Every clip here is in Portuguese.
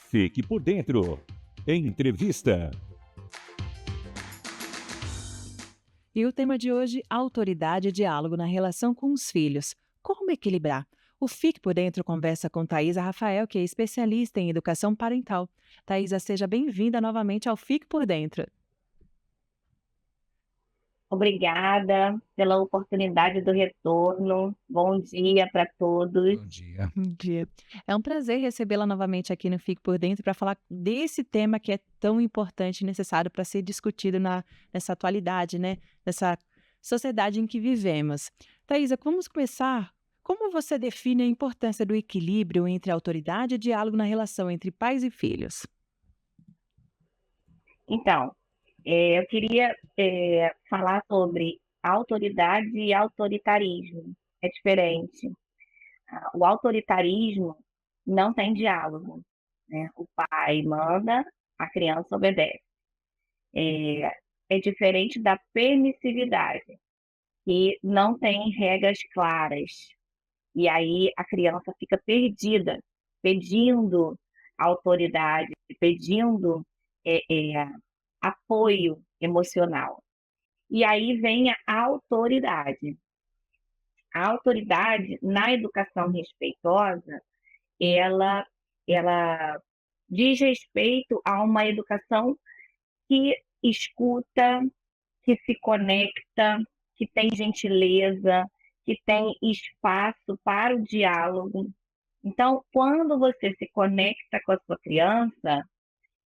Fique por dentro. Entrevista. E o tema de hoje, autoridade e diálogo na relação com os filhos. Como equilibrar? O Fique por Dentro conversa com Thaisa Rafael, que é especialista em educação parental. Thaisa, seja bem-vinda novamente ao Fique por Dentro. Obrigada pela oportunidade do retorno. Bom dia para todos. Bom dia. Bom dia. É um prazer recebê-la novamente aqui no Fique por Dentro para falar desse tema que é tão importante e necessário para ser discutido nessa atualidade, né? Nessa sociedade em que vivemos. Thaisa, vamos começar. Como você define a importância do equilíbrio entre autoridade e diálogo na relação entre pais e filhos? Então, eu queria falar sobre autoridade e autoritarismo. É diferente. O autoritarismo não tem diálogo, né? O pai manda, a criança obedece. É diferente da permissividade, que não tem regras claras. E aí a criança fica perdida, pedindo autoridade, pedindo é, é, apoio emocional. E aí vem a autoridade. A autoridade na educação respeitosa, ela diz respeito a uma educação que escuta, que se conecta, que tem gentileza, que tem espaço para o diálogo. Então, quando você se conecta com a sua criança,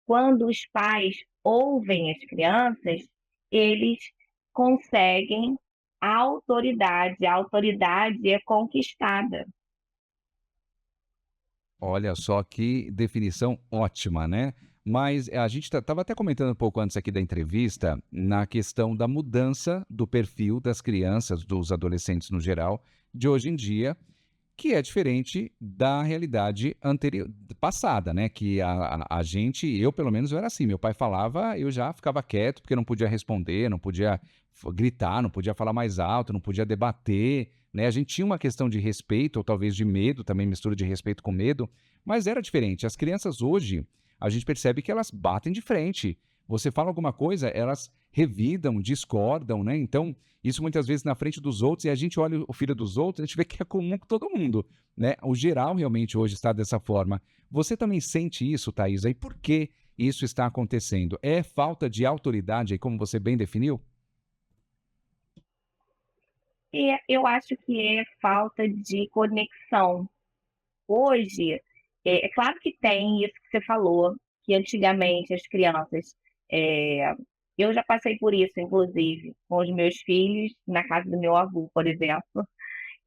quando os pais ouvem as crianças, eles conseguem a autoridade é conquistada. Olha só que definição ótima, né? Mas a gente estava até comentando um pouco antes aqui da entrevista na questão da mudança do perfil das crianças, dos adolescentes no geral, de hoje em dia, que é diferente da realidade anterior, passada, né? Que a gente, eu pelo menos eu era assim, meu pai falava, eu já ficava quieto porque não podia responder, não podia gritar, não podia falar mais alto, não podia debater, né? A gente tinha uma questão de respeito, ou talvez de medo, também mistura de respeito com medo, mas era diferente. As crianças hoje, a gente percebe que elas batem de frente. Você fala alguma coisa, elas revidam, discordam, né? Então, isso muitas vezes na frente dos outros, e a gente olha o filho dos outros, a gente vê que é comum com todo mundo, né? O geral realmente hoje está dessa forma. Você também sente isso, Thaisa? E por que isso está acontecendo? É falta de autoridade aí, como você bem definiu? E eu acho que é falta de conexão. Hoje, é claro que tem isso que você falou, que antigamente as crianças. é, eu já passei por isso, inclusive, com os meus filhos, na casa do meu avô, por exemplo,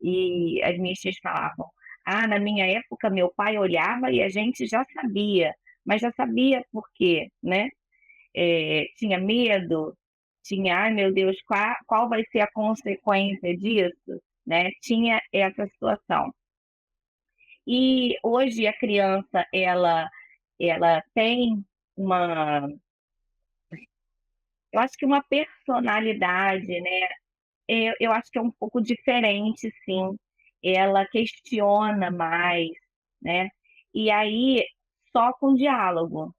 e as minhas tias falavam: ah, na minha época meu pai olhava e a gente já sabia, mas já sabia por quê, né? Tinha medo, tinha, ai meu Deus, qual vai ser a consequência disso, né? Tinha essa situação. E hoje a criança, ela tem uma, eu acho que uma personalidade, né? Eu acho que é um pouco diferente, sim. Ela questiona mais, né? E aí, só com diálogo,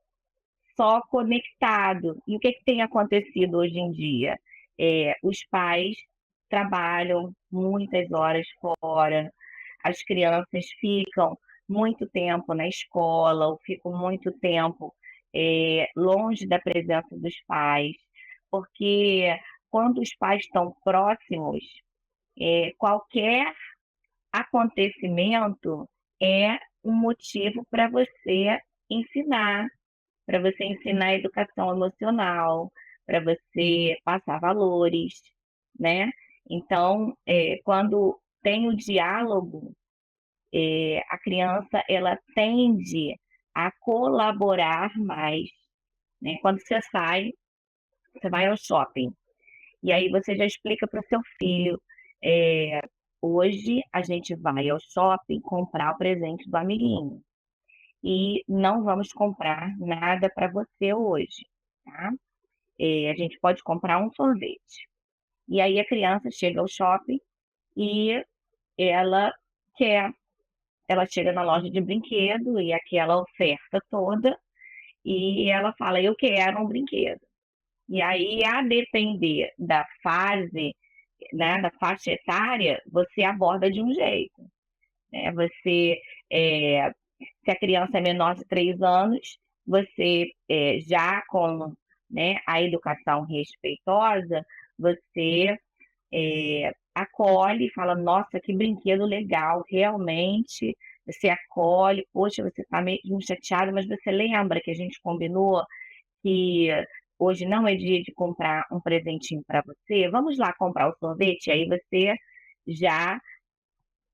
só conectado. E o que tem acontecido hoje em dia? Os pais trabalham muitas horas fora, as crianças ficam muito tempo na escola, ou ficam muito tempo longe da presença dos pais, porque quando os pais estão próximos, qualquer acontecimento é um motivo para você ensinar educação emocional, para você passar valores, né? Então, quando tem o diálogo, a criança ela tende a colaborar mais, né? Quando você vai ao shopping, e aí você já explica para o seu filho, é, hoje a gente vai ao shopping comprar o presente do amiguinho e não vamos comprar nada para você hoje, tá? A gente pode comprar um sorvete. E aí a criança chega ao shopping e ela quer. Ela chega na loja de brinquedo e aquela oferta toda, e ela fala, eu quero um brinquedo. E aí, a depender da fase, né, da faixa etária, você aborda de um jeito, né? Se a criança é menor de 3 anos, você, já com, né, a educação respeitosa, você acolhe e fala, nossa, que brinquedo legal, realmente, você acolhe, poxa, você está mesmo chateado, mas você lembra que a gente combinou que hoje não é dia de comprar um presentinho para você? Vamos lá comprar o sorvete? Aí você já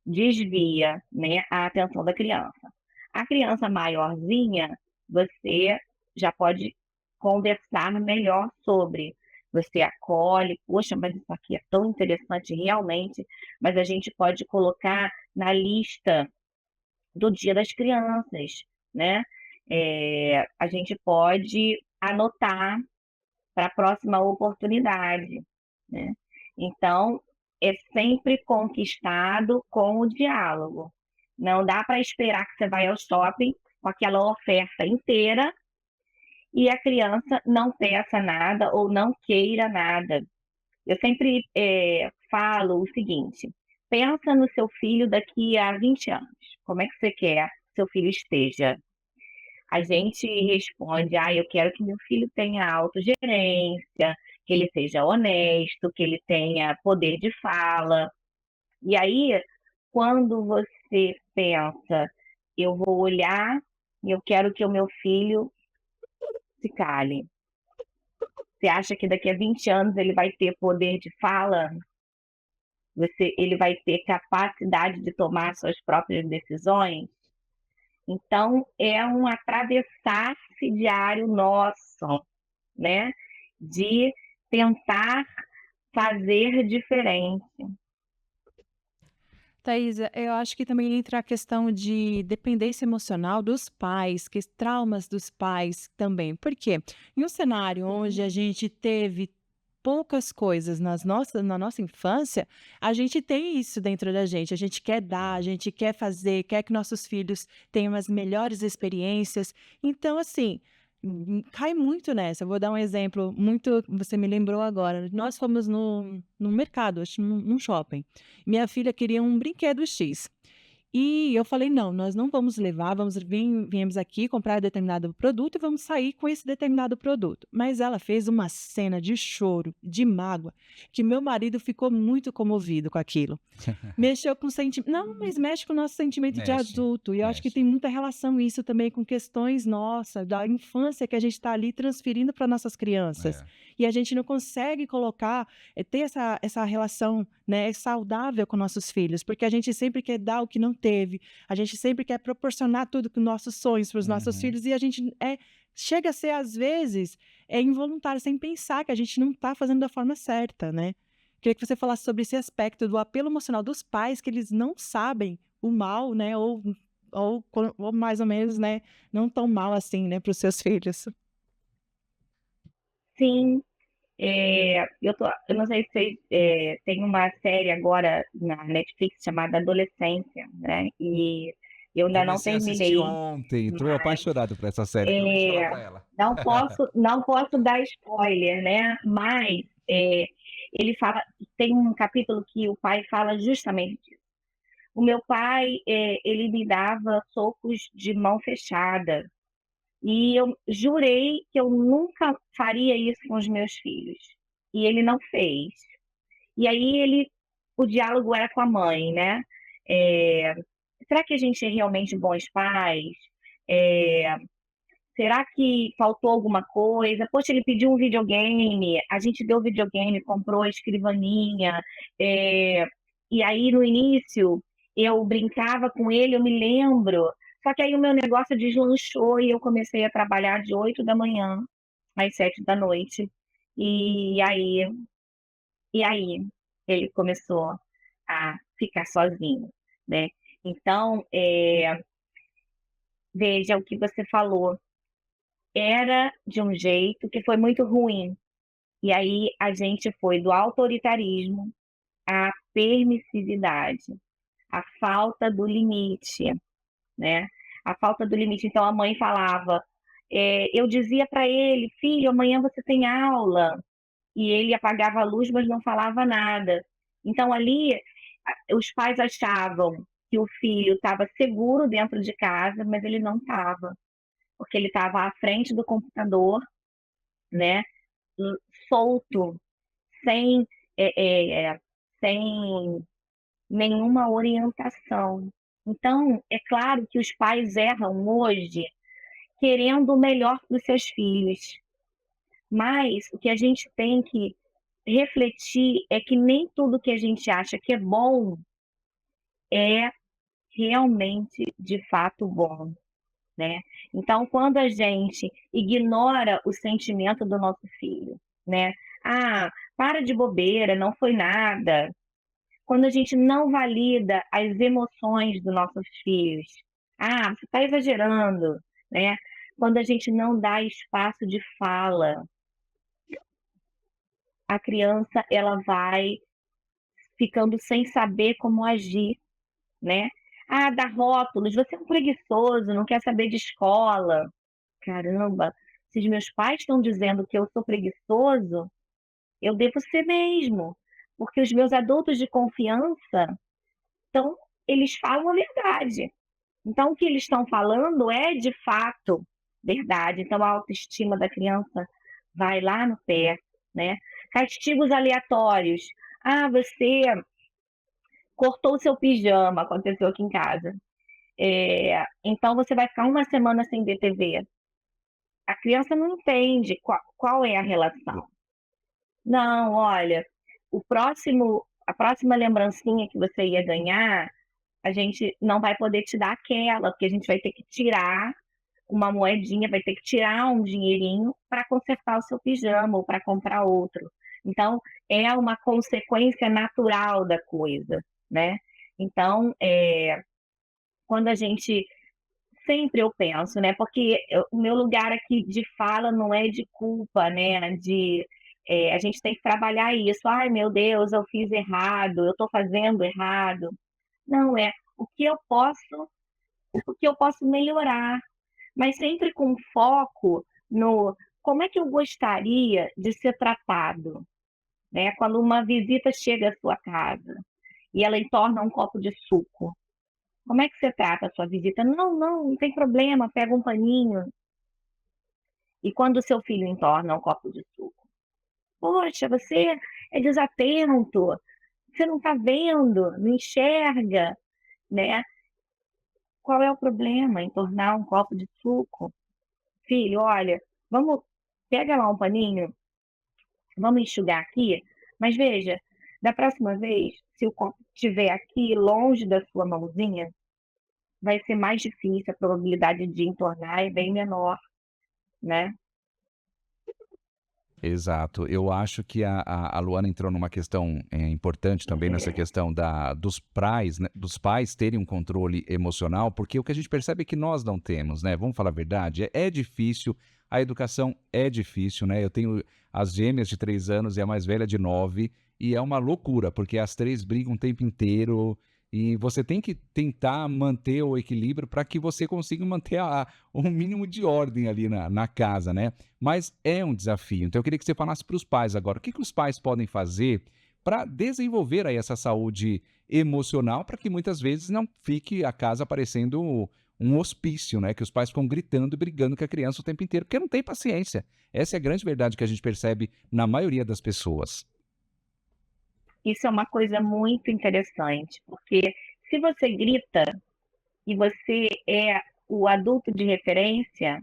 desvia, né, a atenção da criança. A criança maiorzinha, você já pode conversar melhor sobre. Você acolhe, poxa, mas isso aqui é tão interessante realmente, mas a gente pode colocar na lista do Dia das Crianças, né? A gente pode anotar para a próxima oportunidade, né? Então, é sempre conquistado com o diálogo. Não dá para esperar que você vai ao shopping com aquela oferta inteira e a criança não peça nada ou não queira nada. Eu sempre falo o seguinte: pensa no seu filho daqui a 20 anos. Como é que você quer que seu filho esteja? A gente responde, eu quero que meu filho tenha autogerência, que ele seja honesto, que ele tenha poder de fala. E aí, quando você pensa, eu vou olhar e eu quero que o meu filho se cale. Você acha que daqui a 20 anos ele vai ter poder de fala? Ele vai ter capacidade de tomar suas próprias decisões? Então, é um atravessar-se diário nosso, né? De tentar fazer diferente. Thaisa, eu acho que também entra a questão de dependência emocional dos pais, que traumas dos pais também. Por quê? Em um cenário onde a gente teve poucas coisas na nossa infância, a gente tem isso dentro da gente. A gente quer dar, a gente quer fazer, quer que nossos filhos tenham as melhores experiências. Então, assim, cai muito nessa. Eu vou dar um exemplo muito. Você me lembrou agora. Nós fomos no mercado, acho, num shopping. Minha filha queria um brinquedo X. E eu falei: não, nós não vamos levar, viemos aqui comprar determinado produto e vamos sair com esse determinado produto. Mas ela fez uma cena de choro, de mágoa, que meu marido ficou muito comovido com aquilo. Mexeu com o sentimento. Não, mas mexe com o nosso sentimento de Mexe, adulto. E eu acho que mexe. tem muita relação isso também com questões nossas, da infância que a gente está ali transferindo para nossas crianças. É. E a gente não consegue colocar, ter essa relação, né, saudável com nossos filhos, porque a gente sempre quer dar o que não teve, a gente sempre quer proporcionar tudo com nossos sonhos para os nossos Uhum. filhos, e a gente chega a ser, às vezes, involuntário, sem pensar que a gente não está fazendo da forma certa, né? Queria que você falasse sobre esse aspecto do apelo emocional dos pais, que eles não sabem o mal, né? Ou mais ou menos, né? Não tão mal assim, né? Para os seus filhos. Sim, eu não sei se vocês, tem uma série agora na Netflix chamada Adolescência, né? E eu ainda não Comecei a assistir terminei, ontem, estou mas apaixonado por essa série, acabei de falar é, para ela. não posso dar spoiler, né? Mas ele fala, tem um capítulo que o pai fala justamente disso. O meu pai, ele me dava socos de mão fechada. E eu jurei que eu nunca faria isso com os meus filhos. E ele não fez. E aí o diálogo era com a mãe, né? É, será que a gente é realmente bons pais? É, será que faltou alguma coisa? Poxa, ele pediu um videogame, a gente deu o videogame, comprou a escrivaninha. é, e aí, no início, eu brincava com ele, eu me lembro. Só que aí o meu negócio deslanchou e eu comecei a trabalhar de 8 da manhã às 7 da noite. E aí, e aí ele começou a ficar sozinho, né? Então, veja o que você falou. Era de um jeito que foi muito ruim. E aí a gente foi do autoritarismo à permissividade. a falta do limite, né? A falta do limite. Então a mãe falava, eu dizia para ele, filho, amanhã você tem aula, e ele apagava a luz, mas não falava nada. Então ali os pais achavam que o filho estava seguro dentro de casa, mas ele não estava, porque ele estava à frente do computador, né? Solto, sem, sem nenhuma orientação. Então, é claro que os pais erram hoje querendo o melhor para os seus filhos, mas o que a gente tem que refletir é que nem tudo que a gente acha que é bom é realmente, de fato, bom, né? Então, quando a gente ignora o sentimento do nosso filho, né? Ah, para de bobeira, não foi nada. Quando a gente não valida as emoções dos nossos filhos, ah, você está exagerando, né? Quando a gente não dá espaço de fala, a criança ela vai ficando sem saber como agir, né? Ah, dá rótulos, você é um preguiçoso, não quer saber de escola. Caramba, se os meus pais estão dizendo que eu sou preguiçoso, eu devo ser mesmo, porque os meus adultos de confiança, então, eles falam a verdade. Então, o que eles estão falando é, de fato, verdade. Então, a autoestima da criança vai lá no pé, né? Castigos aleatórios. Ah, você cortou o seu pijama, aconteceu aqui em casa. Então, você vai ficar uma semana sem ver TV. A criança não entende qual é a relação. Não, olha, a próxima lembrancinha que você ia ganhar, a gente não vai poder te dar aquela, porque a gente vai ter que tirar uma moedinha, vai ter que tirar um dinheirinho para consertar o seu pijama ou para comprar outro. Então, é uma consequência natural da coisa, né? Então, quando a gente sempre eu penso, né? Porque o meu lugar aqui de fala não é de culpa, né? A gente tem que trabalhar isso. Ai, meu Deus, eu fiz errado, eu estou fazendo errado. Não é o que eu posso melhorar, mas sempre com foco no como é que eu gostaria de ser tratado, né? Quando uma visita chega à sua casa e ela entorna um copo de suco, como é que você trata a sua visita? Não, não, não tem problema, pega um paninho. E quando o seu filho entorna um copo de suco? Poxa, você é desatento, você não está vendo, não enxerga, né? Qual é o problema em tornar um copo de suco? Filho, olha, vamos, pega lá um paninho, vamos enxugar aqui, mas veja, da próxima vez, se o copo estiver aqui longe da sua mãozinha, vai ser mais difícil, a probabilidade de entornar é bem menor, né? Exato. Eu acho que a Luana entrou numa questão importante também nessa questão dos pais terem um controle emocional, porque o que a gente percebe é que nós não temos, né? Vamos falar a verdade, é difícil, a educação é difícil, né? Eu tenho as gêmeas de 3 anos e a mais velha de 9, e é uma loucura, porque as três brigam o tempo inteiro, e você tem que tentar manter o equilíbrio para que você consiga manter um mínimo de ordem ali na casa, né? Mas é um desafio. Então eu queria que você falasse para os pais agora, o que que os pais podem fazer para desenvolver aí essa saúde emocional, para que muitas vezes não fique a casa parecendo um hospício, né? Que os pais ficam gritando e brigando com a criança o tempo inteiro, porque não tem paciência. Essa é a grande verdade que a gente percebe na maioria das pessoas. Isso é uma coisa muito interessante, porque se você grita e você é o adulto de referência,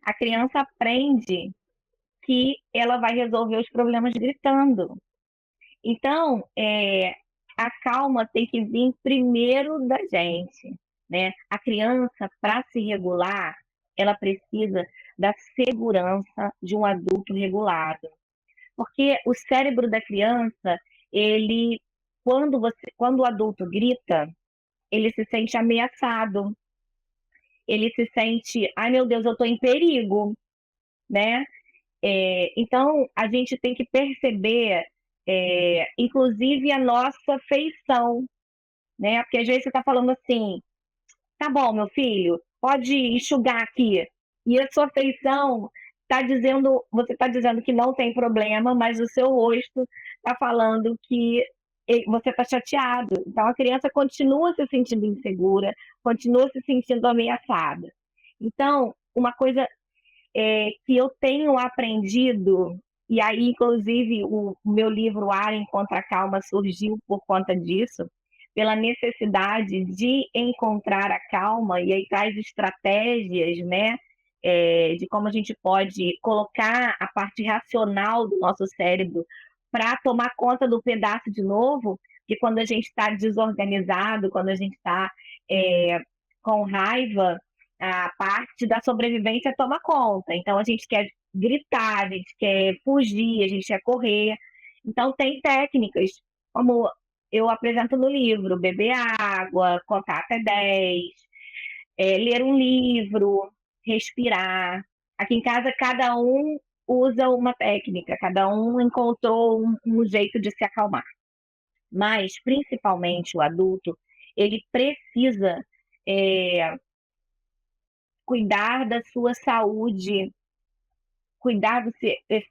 a criança aprende que ela vai resolver os problemas gritando. Então, a calma tem que vir primeiro da gente, né? A criança, para se regular, ela precisa da segurança de um adulto regulado. Porque o cérebro da criança, ele, quando o adulto grita, ele se sente ameaçado, ele se sente, ai meu Deus, eu estou em perigo, né? Então, a gente tem que perceber, inclusive, a nossa feição. né? Porque às vezes você está falando assim, tá bom, meu filho, pode enxugar aqui. E a sua feição está dizendo, você está dizendo que não tem problema, mas o seu rosto está falando que você está chateado. Então a criança continua se sentindo insegura, continua se sentindo ameaçada. Então, uma coisa que eu tenho aprendido, e aí, inclusive, o meu livro Ar Encontra a Calma surgiu por conta disso, pela necessidade de encontrar a calma, e aí traz estratégias, né, de como a gente pode colocar a parte racional do nosso cérebro para tomar conta do pedaço de novo, que quando a gente está desorganizado, quando a gente está com raiva, a parte da sobrevivência toma conta. Então a gente quer gritar, a gente quer fugir, a gente quer correr. Então tem técnicas, como eu apresento no livro, beber água, contar até 10, ler um livro, respirar. Aqui em casa cada um usa uma técnica, cada um encontrou um jeito de se acalmar. Mas, principalmente o adulto, ele precisa cuidar da sua saúde,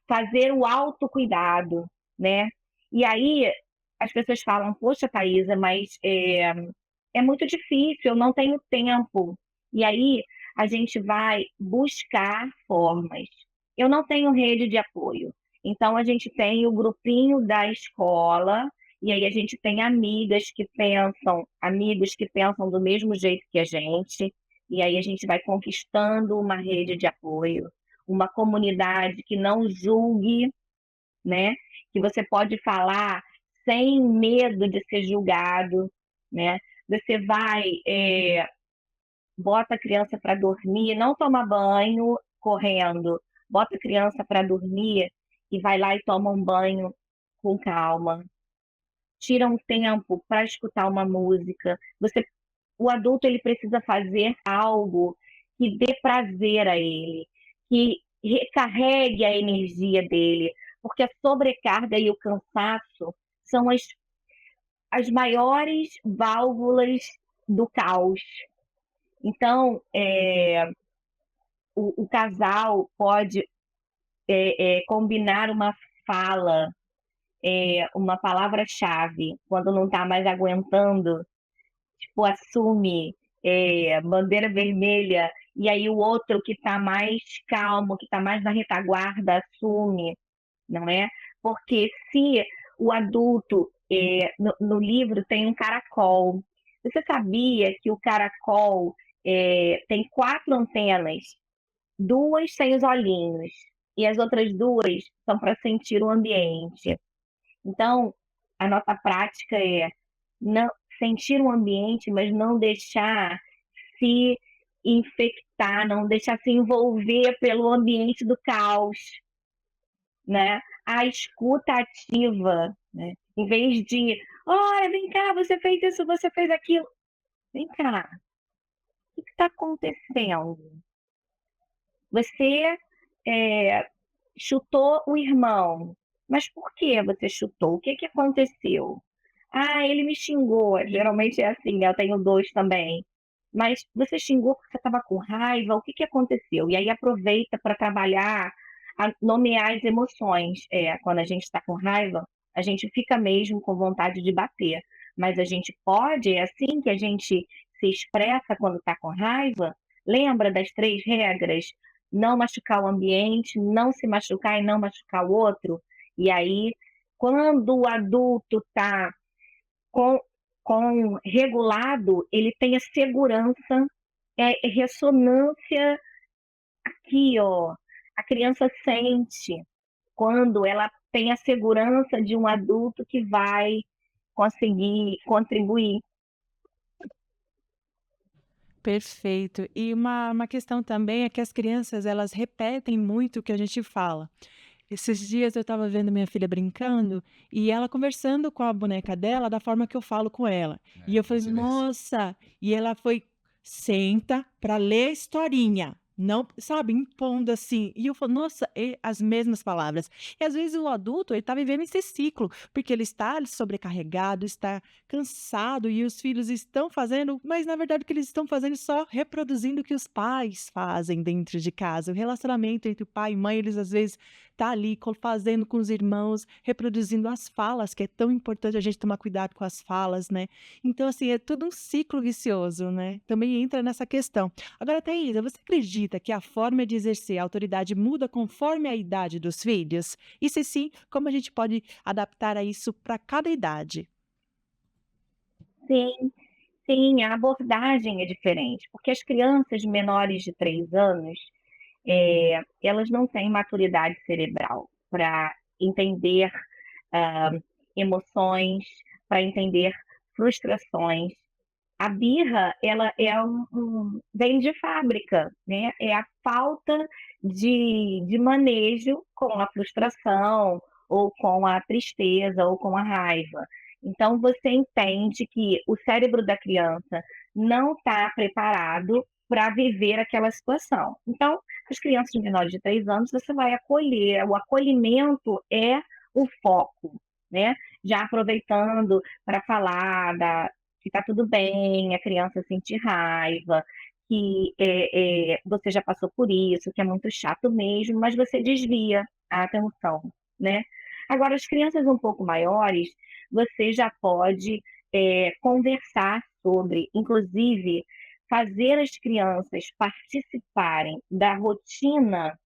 fazer o autocuidado, né? E aí as pessoas falam, poxa, Thaisa, mas é muito difícil, eu não tenho tempo. E aí a gente vai buscar formas. Eu não tenho rede de apoio. Então a gente tem o grupinho da escola, e aí a gente tem amigos que pensam do mesmo jeito que a gente, e aí a gente vai conquistando uma rede de apoio, uma comunidade que não julgue, né? Que você pode falar sem medo de ser julgado, né? Você vai, bota a criança para dormir, não toma banho correndo, bota a criança para dormir e vai lá e toma um banho com calma. Tira um tempo para escutar uma música. O adulto ele precisa fazer algo que dê prazer a ele, que recarregue a energia dele, porque a sobrecarga e o cansaço são as maiores válvulas do caos. Então, o casal pode combinar uma fala, uma palavra-chave, quando não está mais aguentando, tipo, assume, bandeira vermelha, e aí o outro que está mais calmo, que está mais na retaguarda, assume, não é? Porque se o adulto, no livro tem um caracol. Você sabia que o caracol tem 4 antenas, 2 têm os olhinhos, e as outras 2 são para sentir o ambiente. Então, a nossa prática é não sentir o ambiente, mas não deixar se infectar, não deixar se envolver pelo ambiente do caos, né? A escuta ativa, né? Em vez de, olha, vem cá, você fez isso, você fez aquilo. Vem cá, o que está acontecendo? Você chutou o irmão, mas por que você chutou? O que aconteceu? Ah, ele me xingou. Geralmente é assim, né? Eu tenho 2 também. Mas você xingou porque você estava com raiva? O que aconteceu? E aí aproveita para trabalhar, nomear as emoções. Quando a gente está com raiva, a gente fica mesmo com vontade de bater. Mas a gente pode, é assim que a gente se expressa quando está com raiva. Lembra das 3 regras? Não machucar o ambiente, não se machucar e não machucar o outro. E aí, quando o adulto está com regulado, ele tem a segurança, ressonância aqui, ó. A criança sente quando ela tem a segurança de um adulto que vai conseguir contribuir. Perfeito. E uma questão também é que as crianças, elas repetem muito o que a gente fala. Esses dias eu estava vendo minha filha brincando e ela conversando com a boneca dela da forma que eu falo com ela. E eu falei, coincidência. nossa! E ela foi, senta para ler a historinha. não, sabe, impondo assim. E eu falo, nossa, as mesmas palavras. E às vezes o adulto, ele tá vivendo esse ciclo, porque ele está sobrecarregado, está cansado e os filhos estão fazendo, mas na verdade o que eles estão fazendo é só reproduzindo o que os pais fazem dentro de casa. O relacionamento entre o pai e mãe, eles às vezes tá ali fazendo com os irmãos, reproduzindo as falas, que é tão importante a gente tomar cuidado com as falas, né? Então, assim, é tudo um ciclo vicioso, né? Também entra nessa questão. Agora, Thaisa, você acredita que a forma de exercer a autoridade muda conforme a idade dos filhos? E se sim, como a gente pode adaptar a isso para cada idade? Sim, sim, a abordagem é diferente, porque as crianças menores de 3 anos, elas não têm maturidade cerebral para entender ah, emoções, para entender frustrações. A birra, ela é vem de fábrica, né? É a falta de manejo com a frustração, ou com a tristeza, ou com a raiva. Então, você entende que o cérebro da criança não está preparado para viver aquela situação. Então, as crianças menores de 3 anos, você vai acolher, o acolhimento é o foco, né? Já aproveitando para falar que está tudo bem, a criança sentir raiva, que você já passou por isso, que é muito chato mesmo, mas você desvia a atenção, né? Agora, as crianças um pouco maiores, você já pode conversar sobre, inclusive, fazer as crianças participarem da rotina,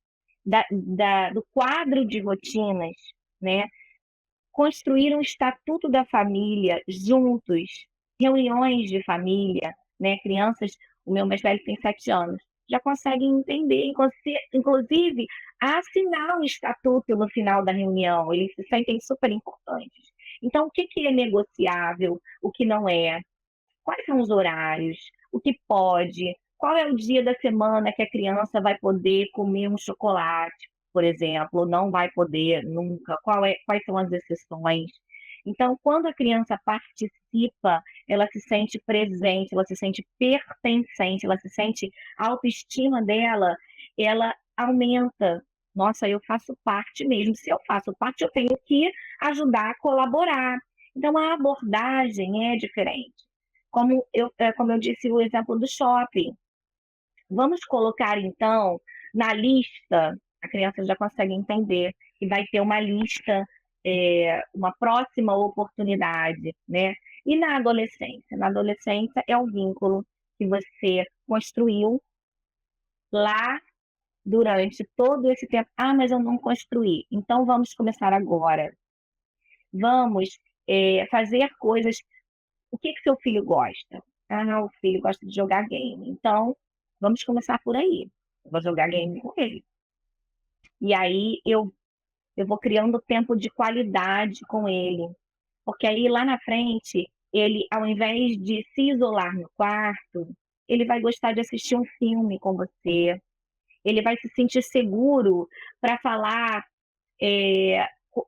do quadro de rotinas, né? Construir um estatuto da família juntos, reuniões de família, né? Crianças, o meu mais velho tem 7 anos, já conseguem entender, inclusive assinar um estatuto no final da reunião, eles se sentem super importantes. Então, o que é negociável, o que não é, quais são os horários, o que pode, qual é o dia da semana que a criança vai poder comer um chocolate, por exemplo, não vai poder nunca, quais são as exceções. Então, quando a criança participa, ela se sente presente, ela se sente pertencente, ela se sente, a autoestima dela, ela aumenta. Nossa, eu faço parte mesmo. Se eu faço parte, eu tenho que ajudar a colaborar. Então, a abordagem é diferente. Como eu disse, o exemplo do shopping. Vamos colocar, então, na lista, a criança já consegue entender que vai ter uma lista, uma próxima oportunidade, né? E na adolescência? Na adolescência é o vínculo que você construiu lá durante todo esse tempo. Ah, mas eu não construí. Então, vamos começar agora. Vamos fazer coisas. O que seu filho gosta? Ah, o filho gosta de jogar game. Então, vamos começar por aí. Eu vou jogar game com ele. E aí eu vou criando tempo de qualidade com ele. Porque aí lá na frente, ele, ao invés de se isolar no quarto, ele vai gostar de assistir um filme com você. Ele vai se sentir seguro para falar,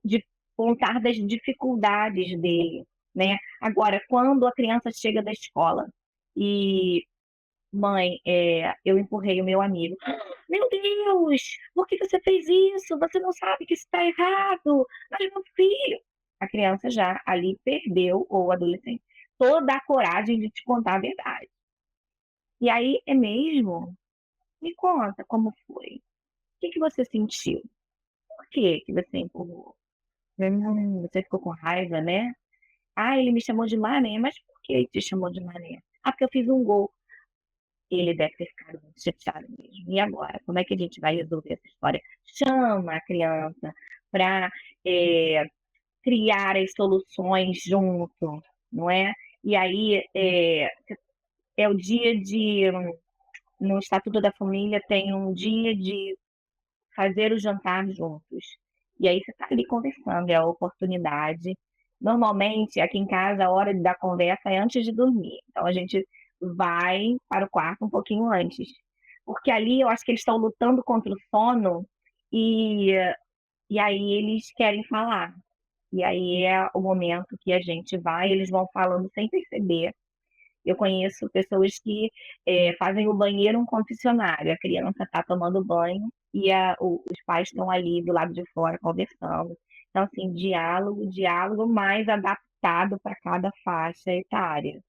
de contar das dificuldades dele, né? Agora, quando a criança chega da escola e mãe, eu empurrei o meu amigo. Meu Deus, por que você fez isso? Você não sabe que isso está errado. Mas meu filho, a criança já ali perdeu, ou o adolescente, toda a coragem de te contar a verdade. E aí, é mesmo? Me conta como foi. O que você sentiu? Por que você empurrou? Você ficou com raiva, né? Ah, ele me chamou de mané, mas por que ele te chamou de mané? Ah, porque eu fiz um gol. Ele deve ter ficado muito chateado mesmo. E agora? Como é que a gente vai resolver essa história? Chama a criança para criar as soluções junto, não é? E aí é o dia de. No Estatuto da Família tem um dia de fazer o jantar juntos. E aí você está ali conversando, é a oportunidade. Normalmente, aqui em casa, a hora da conversa é antes de dormir. Então, a gente vai para o quarto um pouquinho antes. Porque ali eu acho que eles estão lutando contra o sono e, e aí eles querem falar. E aí é o momento que a gente vai, eles vão falando sem perceber. Eu conheço pessoas que fazem o banheiro um confessionário. A criança está tomando banho e os pais estão ali do lado de fora conversando. Então, assim, diálogo mais adaptado para cada faixa etária.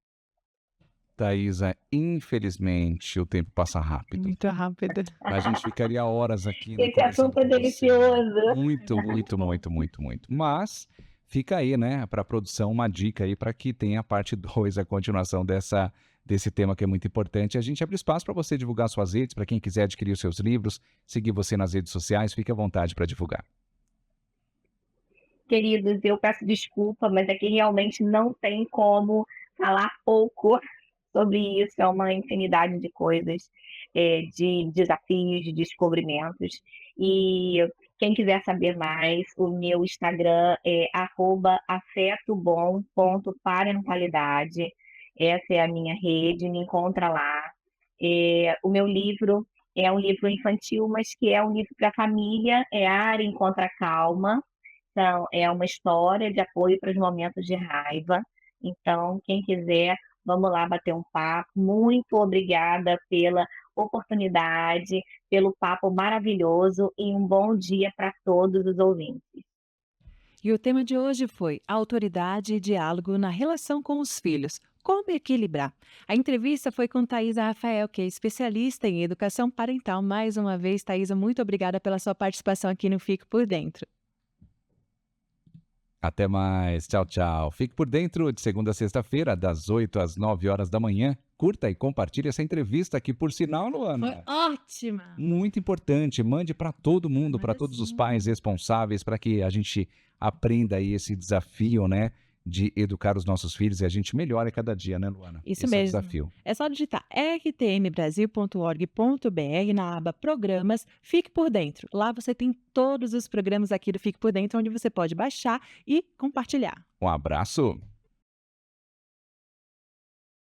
Thaisa, infelizmente o tempo passa rápido. Muito rápido. A gente ficaria horas aqui, né, Esse conversando assunto é com você. delicioso. Muito, muito, muito, muito, muito. Mas fica aí, né, para a produção uma dica aí para que tenha a parte 2, a continuação desse tema que é muito importante. A gente abre espaço para você divulgar suas redes, para quem quiser adquirir os seus livros, seguir você nas redes sociais, fique à vontade para divulgar. Queridos, eu peço desculpa, mas é que realmente não tem como falar pouco sobre isso. É uma infinidade de coisas, de desafios, de descobrimentos. E quem quiser saber mais, o meu Instagram é @afetobom.parentalidade. Essa é a minha rede, me encontra lá. O meu livro é um livro infantil, mas que é um livro para a família, é Ara Encontra Calma. Então, é uma história de apoio para os momentos de raiva. Então, quem quiser, vamos lá bater um papo. Muito obrigada pela oportunidade, pelo papo maravilhoso e um bom dia para todos os ouvintes. E o tema de hoje foi autoridade e diálogo na relação com os filhos. Como equilibrar? A entrevista foi com Thaisa Rafael, que é especialista em educação parental. Mais uma vez, Thaisa, muito obrigada pela sua participação aqui no Fico por Dentro. Até mais. Tchau, tchau. Fique por dentro de segunda a sexta-feira, das 8 às 9 horas da manhã. Curta e compartilhe essa entrevista aqui, por sinal, Foi Luana. ótima! Muito importante. Mande para todo mundo, para Manda todos os sim. pais responsáveis, para que a gente aprenda aí esse desafio, né, de educar os nossos filhos e a gente melhore a cada dia, né, Luana? Isso Esse é o mesmo. desafio. É só digitar rtmbrasil.org.br na aba Programas, Fique por Dentro. Lá você tem todos os programas aqui do Fique por Dentro, onde você pode baixar e compartilhar. Um abraço.